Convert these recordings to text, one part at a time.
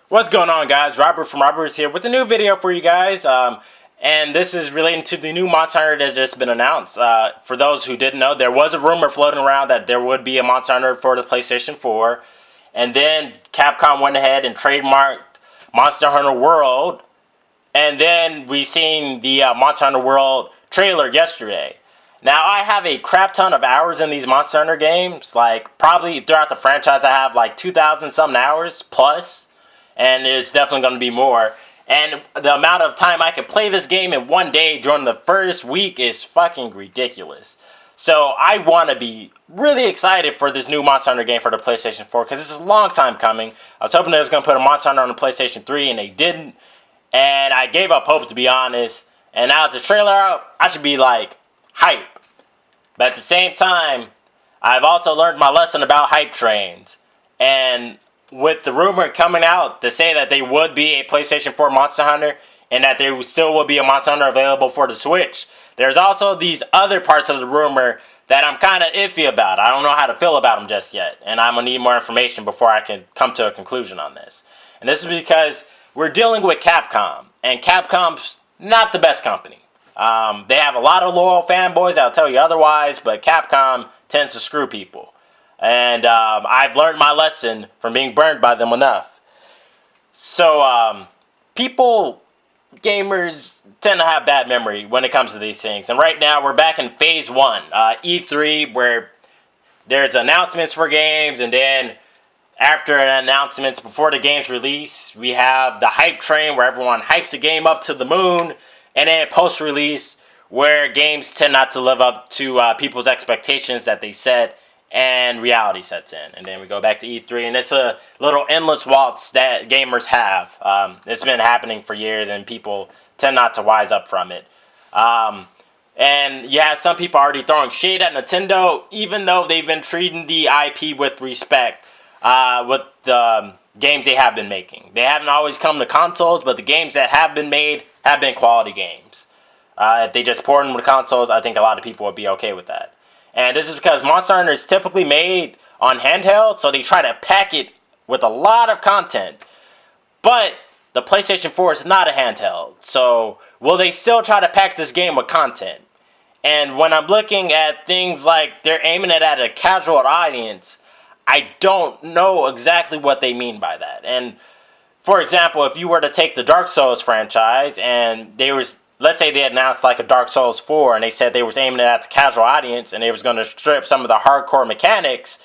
What's going on, guys? Robert from Robert's here with a new video for you guys. And this is relating to the new Monster Hunter that has just been announced. For those who didn't know, there was a rumor floating around that there would be a Monster Hunter for the PlayStation 4. And then Capcom went ahead and trademarked Monster Hunter World. And then we seen the Monster Hunter World trailer yesterday. Now, I have a crap ton of hours in these Monster Hunter games. Like, probably throughout the franchise, I have like 2,000 something hours plus. And it's definitely going to be more. And the amount of time I could play this game in one day during the first week is fucking ridiculous. So I want to be really excited for this new Monster Hunter game for the PlayStation 4 because this is a long time coming. I was hoping they was going to put a Monster Hunter on the PlayStation 3 and they didn't. And I gave up hope, to be honest. And now with the trailer out, I should be like hype. But at the same time, I've also learned my lesson about hype trains. And with the rumor coming out to say that they would be a PlayStation 4 Monster Hunter and that there still will be a Monster Hunter available for the Switch, there's also these other parts of the rumor that I'm kind of iffy about. I don't know how to feel about them just yet, and I'm going to need more information before I can come to a conclusion on this. And this is because we're dealing with Capcom, and Capcom's not the best company. They have a lot of loyal fanboys that'll tell you otherwise, but Capcom tends to screw people. And I've learned my lesson from being burned by them enough. So, gamers tend to have bad memory when it comes to these things. And right now, we're back in Phase 1, E3, where there's announcements for games. And then after announcements, before the game's release, we have the hype train, where everyone hypes the game up to the moon. And then post-release, where games tend not to live up to people's expectations that they set. And reality sets in, and then we go back to E3, and it's a little endless waltz that gamers have. It's been happening for years, and people tend not to wise up from it. And yeah, some people are already throwing shade at Nintendo, even though they've been treating the IP with respect with the games they have been making. They haven't always come to consoles, but the games that have been made have been quality games. If they just port them to consoles, I think a lot of people would be okay with that. And this is because Monster Hunter is typically made on handheld, so they try to pack it with a lot of content. But the PlayStation 4 is not a handheld, so will they still try to pack this game with content? And when I'm looking at things like they're aiming it at a casual audience, I don't know exactly what they mean by that. And for example, if you were to take the Dark Souls franchise and let's say they announced like a Dark Souls 4 and they said they was aiming it at the casual audience and they was going to strip some of the hardcore mechanics,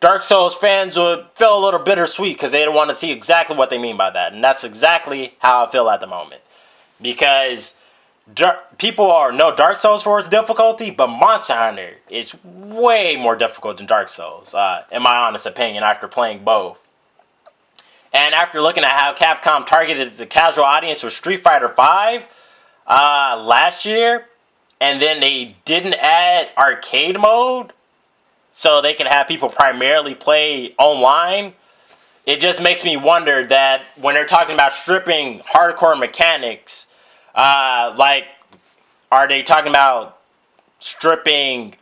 Dark Souls fans would feel a little bittersweet because they don't want to see exactly what they mean by that. And that's exactly how I feel at the moment. Because people know Dark Souls 4's difficulty, but Monster Hunter is way more difficult than Dark Souls, in my honest opinion, after playing both. And after looking at how Capcom targeted the casual audience with Street Fighter V, last year, and then they didn't add arcade mode so they could have people primarily play online. It just makes me wonder that when they're talking about stripping hardcore mechanics, like, are they talking about stripping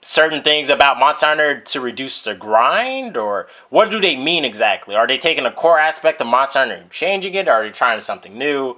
certain things about Monster Hunter to reduce the grind, or what do they mean exactly? Are they taking a core aspect of Monster Hunter and changing it, or are they trying something new?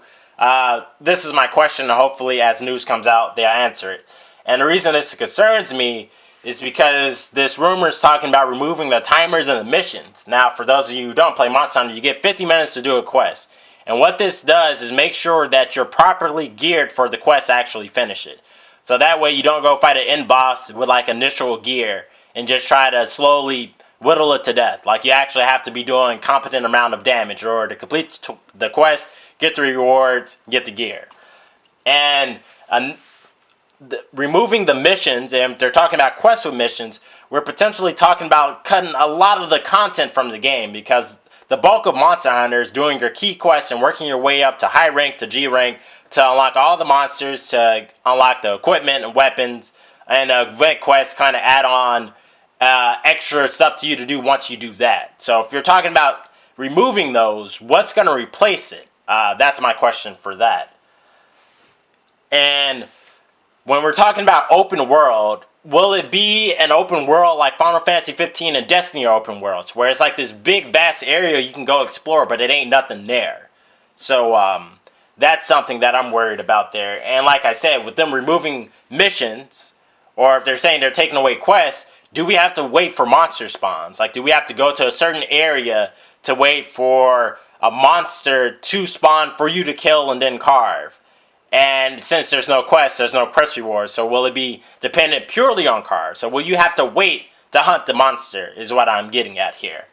This is my question, and hopefully as news comes out, they'll answer it. And the reason this concerns me is because this rumor is talking about removing the timers and the missions. Now, for those of you who don't play Monster Hunter, you get 50 minutes to do a quest. And what this does is make sure that you're properly geared for the quest to actually finish it. So that way you don't go fight an end boss with like initial gear and just try to slowly whittle it to death. Like, you actually have to be doing a competent amount of damage in order to complete the quest, get the rewards, get the gear. And removing the missions, and they're talking about quests with missions, we're potentially talking about cutting a lot of the content from the game, because the bulk of Monster Hunter is doing your key quests and working your way up to high rank to G rank to unlock all the monsters, to unlock the equipment and weapons, and event quests kind of add on extra stuff to you to do once you do that. So if you're talking about removing those, what's going to replace it? That's my question for that. And when we're talking about open world, will it be an open world like Final Fantasy 15 and Destiny are open worlds, where it's like this big, vast area you can go explore, but it ain't nothing there? So, that's something that I'm worried about there. And like I said, with them removing missions, or if they're saying they're taking away quests, do we have to wait for monster spawns? Like, do we have to go to a certain area to wait for a monster to spawn for you to kill and then carve? And since there's no quest rewards, so will it be dependent purely on cards? So will you have to wait to hunt the monster, is what I'm getting at here.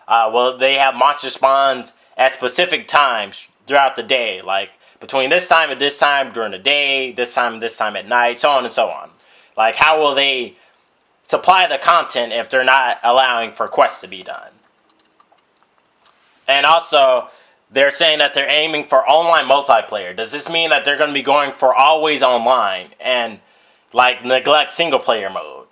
Will they have monster spawns at specific times throughout the day, like between this time and this time during the day, this time and this time at night, so on and so on? Like, how will they supply the content if they're not allowing for quests to be done? And also, they're saying that they're aiming for online multiplayer. Does this mean that they're going to be going for always online and like neglect single player mode?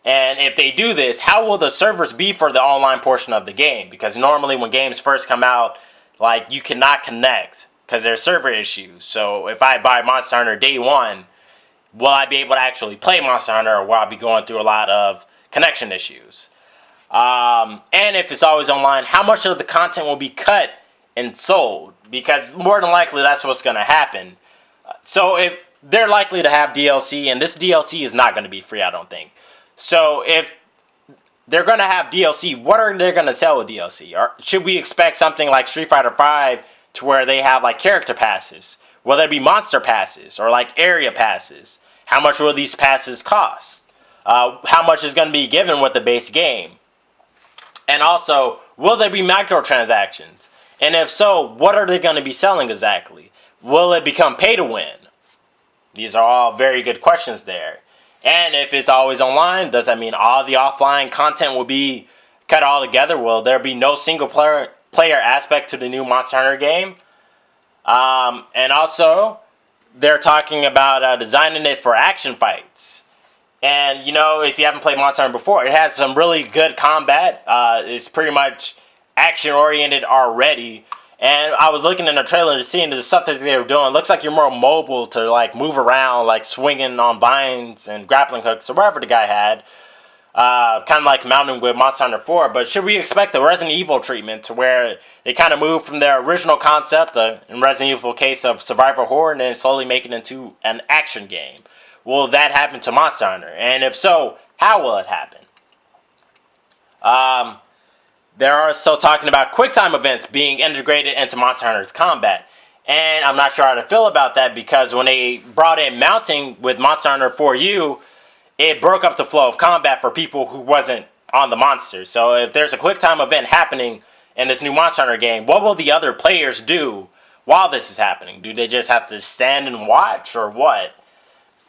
And if they do this, how will the servers be for the online portion of the game? Because normally when games first come out, like, you cannot connect because there's server issues. So if I buy Monster Hunter day one, will I be able to actually play Monster Hunter, or will I be going through a lot of connection issues? And if it's always online, how much of the content will be cut and sold? Because more than likely that's what's going to happen. So if they're likely to have DLC, and this DLC is not going to be free, I don't think. So if they're going to have DLC, what are they going to sell with DLC? Or should we expect something like Street Fighter V to where they have like character passes? Will there be monster passes or like area passes? How much will these passes cost? How much is going to be given with the base game? And also, will there be microtransactions? And if so, what are they going to be selling exactly? Will it become pay to win? These are all very good questions there. And if it's always online, does that mean all the offline content will be cut all together? Will there be no single player aspect to the new Monster Hunter game? And also, they're talking about designing it for action fights. And, you know, if you haven't played Monster Hunter before, it has some really good combat. It's pretty much action-oriented already. And I was looking in the trailer and seeing the stuff that they were doing. It looks like you're more mobile to, like, move around, like swinging on vines and grappling hooks or whatever the guy had. Kind of like mounting with Monster Hunter 4. But should we expect the Resident Evil treatment to where they kind of move from their original concept, in Resident Evil case of survival horror, and then slowly make it into an action game? Will that happen to Monster Hunter? And if so, how will it happen? They're also talking about QuickTime events being integrated into Monster Hunter's combat. And I'm not sure how to feel about that, because when they brought in mounting with Monster Hunter 4U, it broke up the flow of combat for people who wasn't on the monster. So if there's a QuickTime event happening in this new Monster Hunter game, what will the other players do while this is happening? Do they just have to stand and watch, or what?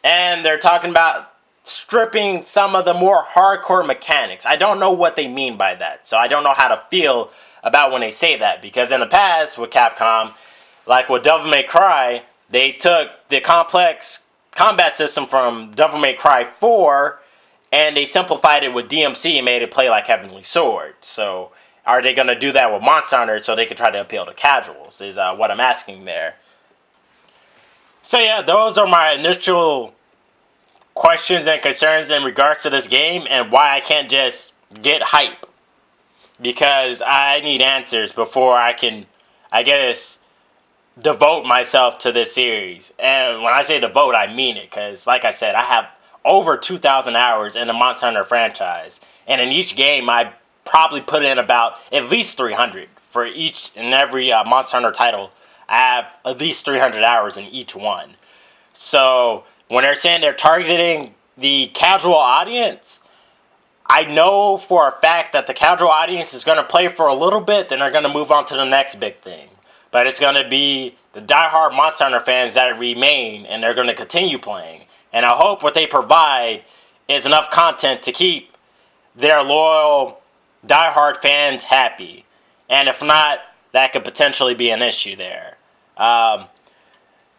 And they're talking about stripping some of the more hardcore mechanics. I don't know what they mean by that, so I don't know how to feel about when they say that, because in the past with Capcom, like with Devil May Cry, they took the complex combat system from Devil May Cry 4 and they simplified it with DMC and made it play like Heavenly Sword. So are they going to do that with Monster Hunter so they can try to appeal to casuals, is what I'm asking there. So yeah, those are my initial questions and concerns in regards to this game, and why I can't just get hype. Because I need answers before I can, I guess, devote myself to this series. And when I say devote, I mean it. Because, like I said, I have over 2,000 hours in the Monster Hunter franchise. And in each game, I probably put in about at least 300. For each and every Monster Hunter title, I have at least 300 hours in each one. So when they're saying they're targeting the casual audience, I know for a fact that the casual audience is going to play for a little bit, then they're going to move on to the next big thing. But it's going to be the diehard Monster Hunter fans that remain, and they're going to continue playing. And I hope what they provide is enough content to keep their loyal diehard fans happy. And if not, that could potentially be an issue there.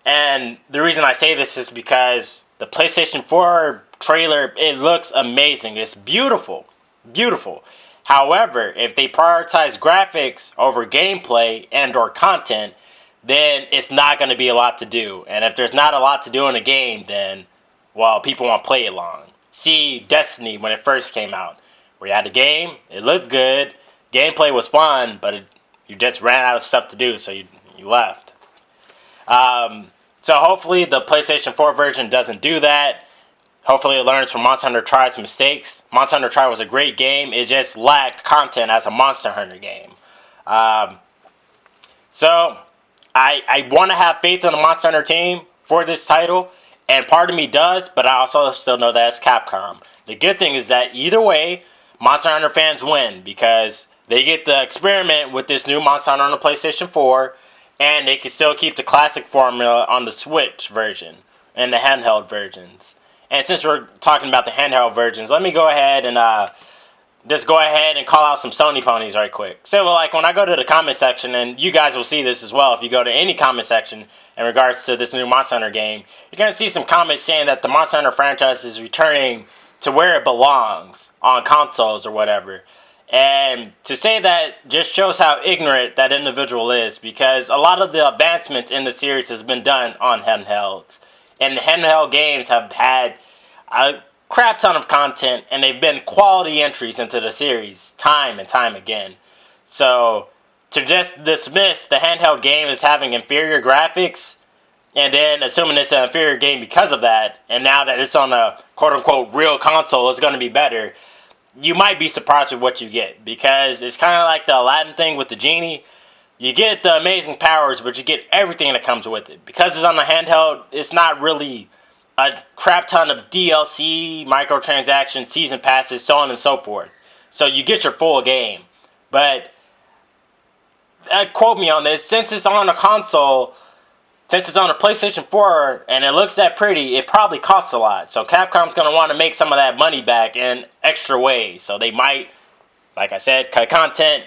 And the reason I say this is because the PlayStation 4 trailer, it looks amazing. It's beautiful. Beautiful. However, if they prioritize graphics over gameplay and or content, then it's not going to be a lot to do. And if there's not a lot to do in a game, then, well, people won't play it long. see Destiny when it first came out. We had a game, it looked good, gameplay was fun, but you just ran out of stuff to do, so you left. So hopefully the PlayStation 4 version doesn't do that. Hopefully it learns from Monster Hunter Tri's mistakes. Monster Hunter Tri was a great game. It just lacked content as a Monster Hunter game. So I want to have faith in the Monster Hunter team for this title. And part of me does, but I also still know that it's Capcom. The good thing is that either way, Monster Hunter fans win because they get to experiment with this new Monster Hunter on the PlayStation 4. And they can still keep the classic formula on the Switch version and the handheld versions. And since we're talking about the handheld versions, let me go ahead and just go ahead and call out some Sony ponies right quick. So like when I go to the comment section, and you guys will see this as well if you go to any comment section in regards to this new Monster Hunter game, you're going to see some comments saying that the Monster Hunter franchise is returning to where it belongs on consoles or whatever. And to say that just shows how ignorant that individual is, because a lot of the advancements in the series has been done on handhelds. And the handheld games have had a crap ton of content, and they've been quality entries into the series time and time again. So to just dismiss the handheld game as having inferior graphics, and then assuming it's an inferior game because of that, and now that it's on a quote-unquote real console, it's going to be better, you might be surprised with what you get, because it's kind of like the Aladdin thing with the genie. You get the amazing powers, but you get everything that comes with it. Because it's on the handheld, it's not really a crap ton of DLC, microtransactions, season passes, so on and so forth. So you get your full game. But, quote me on this, since it's on a console, since it's on a PlayStation 4 and it looks that pretty, it probably costs a lot. So Capcom's going to want to make some of that money back in extra ways. So they might, like I said, cut content,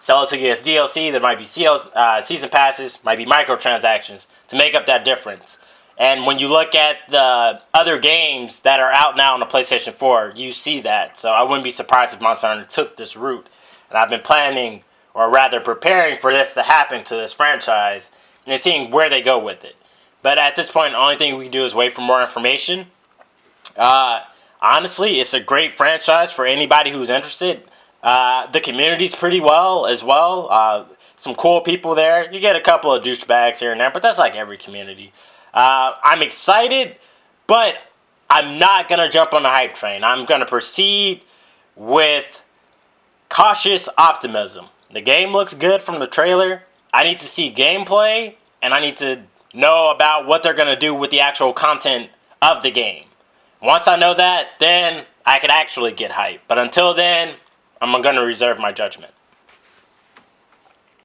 sell it to you as DLC. There might be season passes, might be microtransactions to make up that difference. And when you look at the other games that are out now on the PlayStation 4, you see that. So I wouldn't be surprised if Monster Hunter took this route. And I've been planning, or rather preparing for this to happen to this franchise, and seeing where they go with it. But at this point, the only thing we can do is wait for more information. Honestly, it's a great franchise for anybody who's interested. The community's pretty well as well. Some cool people there. You get a couple of douchebags here and there, but that's like every community. I'm excited, but I'm not going to jump on the hype train. I'm going to proceed with cautious optimism. The game looks good from the trailer. I need to see gameplay, and I need to know about what they're going to do with the actual content of the game. Once I know that, then I could actually get hyped. But until then, I'm going to reserve my judgment.